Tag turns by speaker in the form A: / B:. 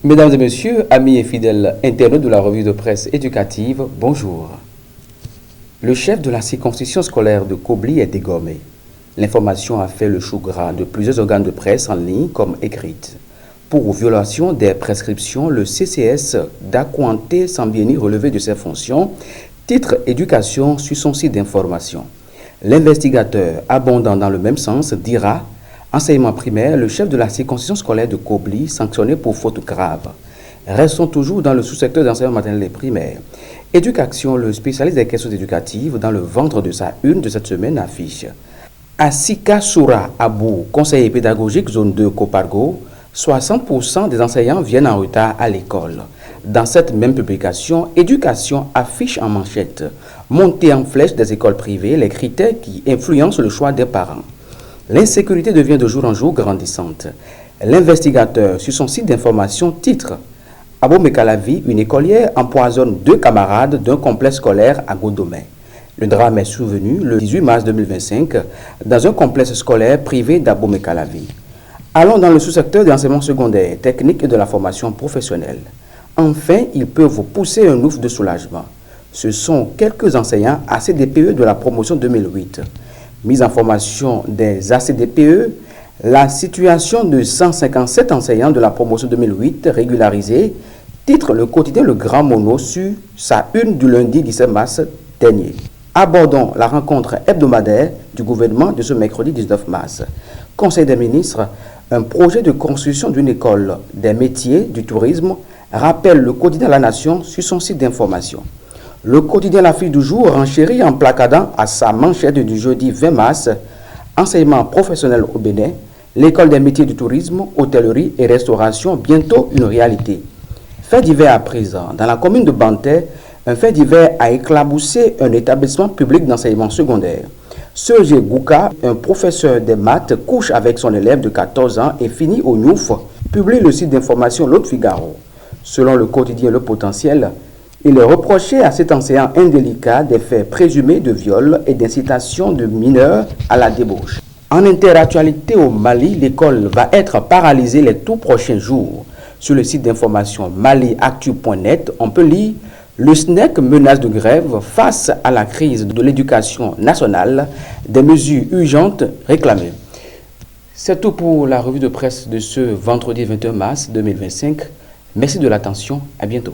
A: Mesdames et messieurs, amis et fidèles internautes de la revue de presse éducative, bonjour. Le chef de la circonscription scolaire de Kobli est dégommé. L'information a fait le chou gras de plusieurs organes de presse en ligne comme écrite. Pour violation des prescriptions, le CCS d'Akouanté Sambieni relevé de ses fonctions, titre éducation sur son site d'information. L'investigateur, abondant dans le même sens, dira enseignement primaire, le chef de la circonscription scolaire de Kobli sanctionné pour faute grave. Restons toujours dans le sous-secteur d'enseignement maternel et primaire. Éducation, le spécialiste des questions éducatives, dans le ventre de sa une de cette semaine, affiche Asika Soura Abou, conseiller pédagogique zone 2 Copargo, 60% des enseignants viennent en retard à l'école. Dans cette même publication, Éducation affiche en manchette montée en flèche des écoles privées, les critères qui influencent le choix des parents. L'insécurité devient de jour en jour grandissante. L'investigateur, sur son site d'information, titre Abo Mekalavi, une écolière empoisonne 2 camarades d'un complexe scolaire à Godomé. Le drame est survenu le 18 mars 2025 dans un complexe scolaire privé d'Abo Mekalavi. Allons dans le sous-secteur d'enseignement secondaire, technique et de la formation professionnelle. Enfin, il peut vous pousser un ouf de soulagement. Ce sont quelques enseignants ACDPE de la promotion 2008. Mise en formation des ACDPE, la situation de 157 enseignants de la promotion 2008 régularisés, titre le quotidien Le Grand Mono sur sa une du lundi 17 mars dernier. Abordons la rencontre hebdomadaire du gouvernement de ce mercredi 19 mars. Conseil des ministres, un projet de construction d'une école des métiers du tourisme rappelle le quotidien La Nation sur son site d'information. Le quotidien La Fille du Jour renchérit en placardant à sa manchette du jeudi 20 mars enseignement professionnel au Bénin, l'école des métiers du tourisme, hôtellerie et restauration bientôt une réalité. Fait divers à présent, dans la commune de Bantais, un fait divers a éclaboussé un établissement public d'enseignement secondaire. Serge Gouka, un professeur de maths, couche avec son élève de 14 ans et finit au Niouf, publie le site d'information L'Autre Figaro. Selon le quotidien Le Potentiel, il est reproché à cet enseignant indélicat des faits présumés de viol et d'incitation de mineurs à la débauche. En interactualité au Mali, l'école va être paralysée les tout prochains jours. Sur le site d'information maliactu.net, on peut lire le SNEC menace de grève face à la crise de l'éducation nationale, des mesures urgentes réclamées. C'est tout pour la revue de presse de ce vendredi 21 mars 2025. Merci de l'attention, à bientôt.